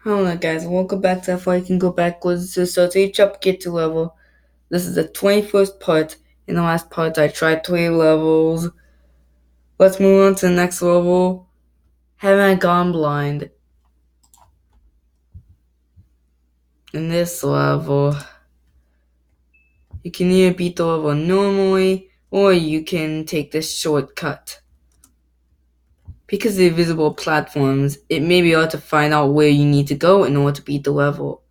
Hello guys, welcome back to If I Can Go Backwards to start each up get to level. This is the 21st part. In the last part I tried 3 levels. Let's move on to the next level. Haven't I gone blind? In this level, you can either beat the level normally, or you can take this shortcut. Because of the invisible platforms, it may be hard to find out where you need to go in order to beat the level.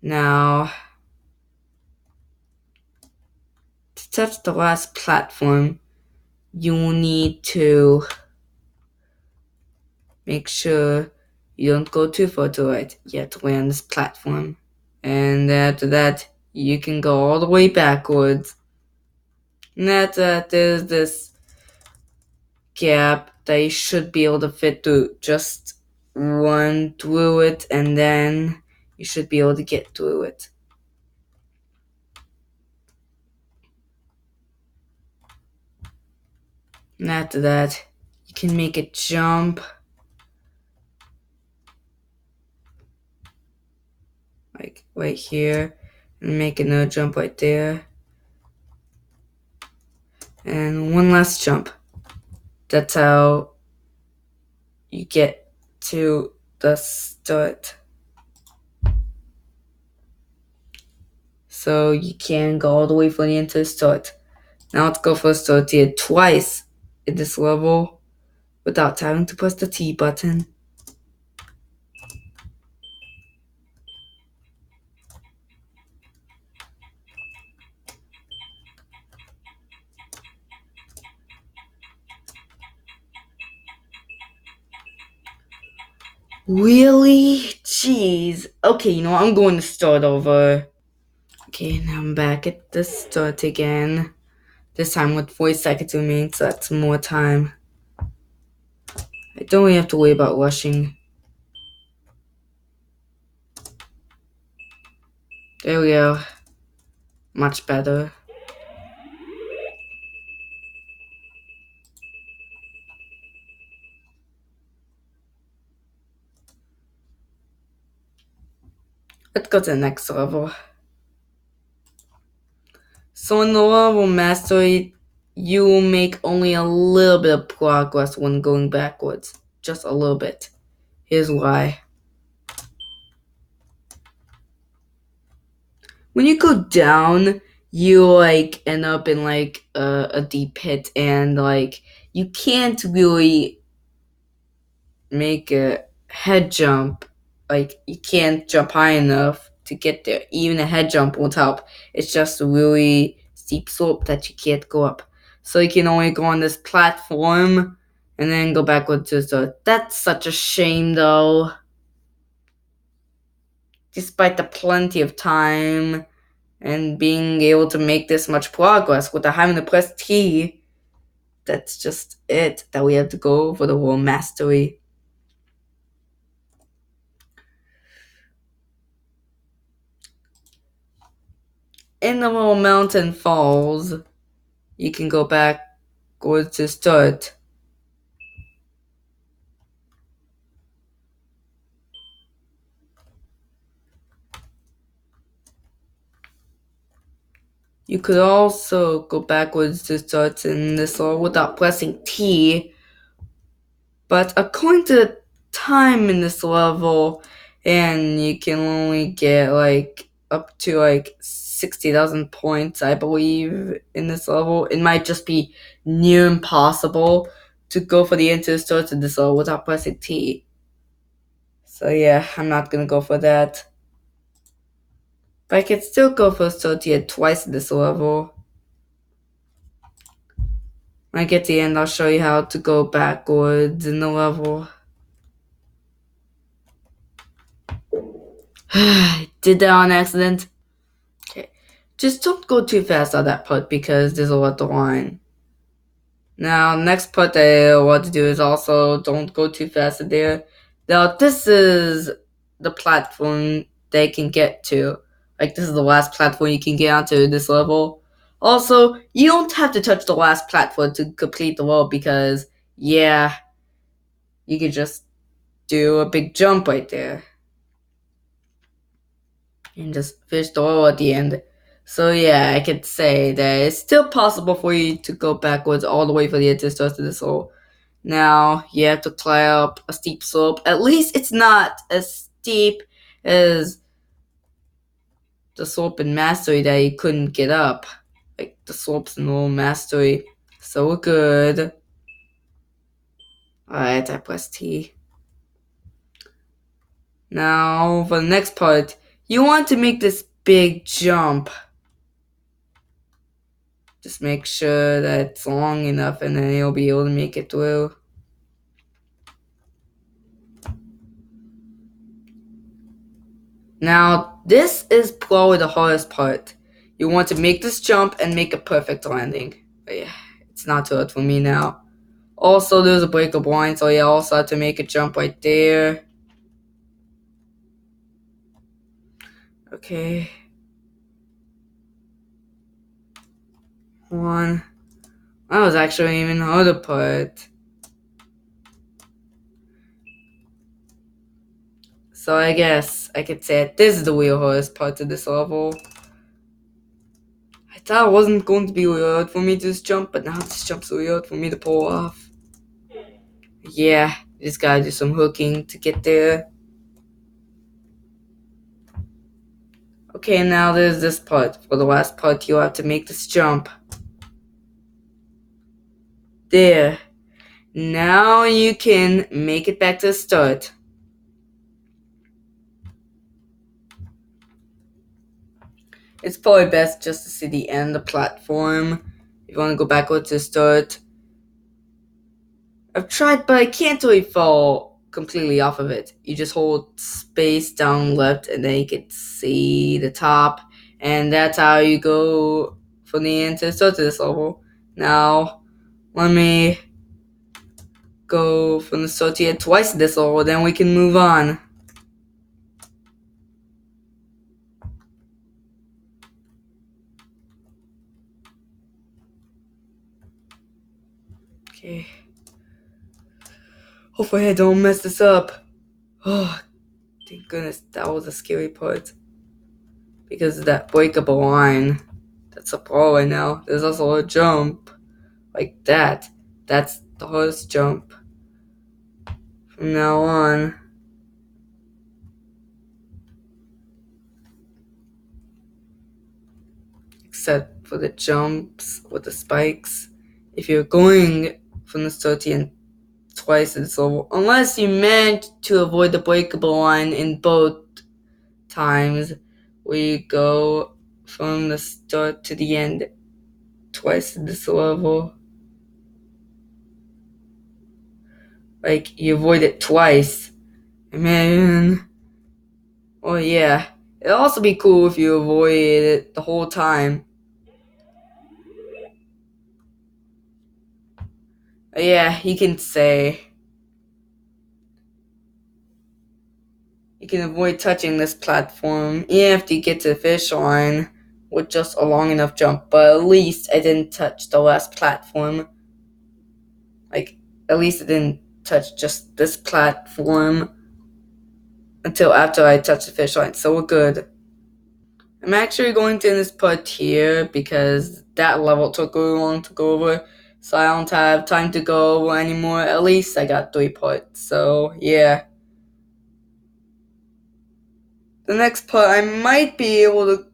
Now, to touch the last platform, you will need to make sure you don't go too far to the right. You have to land this platform. And after that, you can go all the way backwards. And after that, there's this gap that you should be able to fit through. Just run through it, and then you should be able to get through it. And after that, you can make a jump. Like right here. And make another jump right there. And one last jump. That's how you get to the start. So you can go all the way from the end to the start. Now let's go for the start here twice in this level without having to press the T button. Really? Jeez. Okay, you know what? I'm going to start over. Okay, now I'm back at the start again. This time with 40 seconds remaining, so that's more time. I don't really have to worry about rushing. There we go. Much better. Let's go to the next level. So in the level mastery, you will make only a little bit of progress when going backwards. Just a little bit. Here's why. When you go down, you end up in a deep pit, and you can't really make a head jump. You can't jump high enough to get there. Even a head jump won't help. It's just a really steep slope that you can't go up. So you can only go on this platform and then go backwards to the start. That's such a shame, though. Despite the plenty of time and being able to make this much progress without having to press T, that's just it. That we have to go for the whole mastery. In the little mountain falls, you can go backwards to start. You could also go backwards to start in this level without pressing T. But according to the time in this level, and you can only get up to 60,000 points, I believe, in this level. It might just be near impossible to go for the enter start in this level without pressing T. So yeah, I'm not gonna go for that. But I can still go for start here twice in this level. When I get to the end, I'll show you how to go backwards in the level. I did that on accident. Okay. Just don't go too fast on that part because there's a lot to line. Now, next part that I want to do is also don't go too fast in there. Now, this is the platform they can get to. This is the last platform you can get onto this level. Also, you don't have to touch the last platform to complete the level because, yeah, you can just do a big jump right there. and just fish the oil at the end. So yeah, I could say that it's still possible for you to go backwards all the way for the end to start to this hole. Now you have to climb up a steep slope. At least it's not as steep as the slope in Mastery that you couldn't get up. Like the slopes in Old Mastery. So we're good. Alright, I press T. Now for the next part, you want to make this big jump. Just make sure that it's long enough and then you'll be able to make it through. Now, this is probably the hardest part. You want to make this jump and make a perfect landing. But yeah, it's not too hard for me now. Also, there's a breakable line, so you also have to make a jump right there. Okay. One. That was actually even harder part. So I guess I could say this is the real hardest part of this level. I thought it wasn't going to be really hard for me to just jump, but now this jump's really hard for me to pull off. Yeah, just gotta do some hooking to get there. Okay, now there's this part. For the last part, you have to make this jump. There. Now you can make it back to the start. It's probably best just to see the end of the platform. If you want to go backwards to the start. I've tried, but I can't really fall completely off of it. You just hold space down left and then you can see the top. And that's how you go from the end to the start of this level. Now, let me go from the start to the end twice this level, then we can move on. Okay. Hopefully I don't mess this up. Oh, thank goodness, that was a scary part. Because of that breakable line. That's a pro right now. There's also a jump. Like that. That's the hardest jump. From now on. Except for the jumps with the spikes. If you're going from the start to end twice in this level, unless you manage to avoid the breakable line in both times, we go from the start to the end twice in this level. Like, you avoid it twice. Man. Oh, yeah. It'd also be cool if you avoided it the whole time. But yeah, you can say. You can avoid touching this platform even if you get to the finish line with just a long enough jump. But at least I didn't touch the last platform. Like, at least I didn't touch just this platform until after I touched the finish line. So we're good. I'm actually going to end this part here because that level took really long to go over. So I don't have time to go over anymore. At least I got 3 parts. So yeah. The next part I might be able to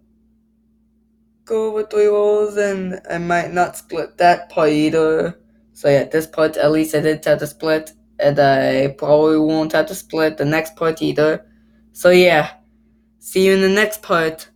go over 3 levels and I might not split that part either. So yeah, this part at least I didn't have to split. And I probably won't have to split the next part either. So yeah. See you in the next part.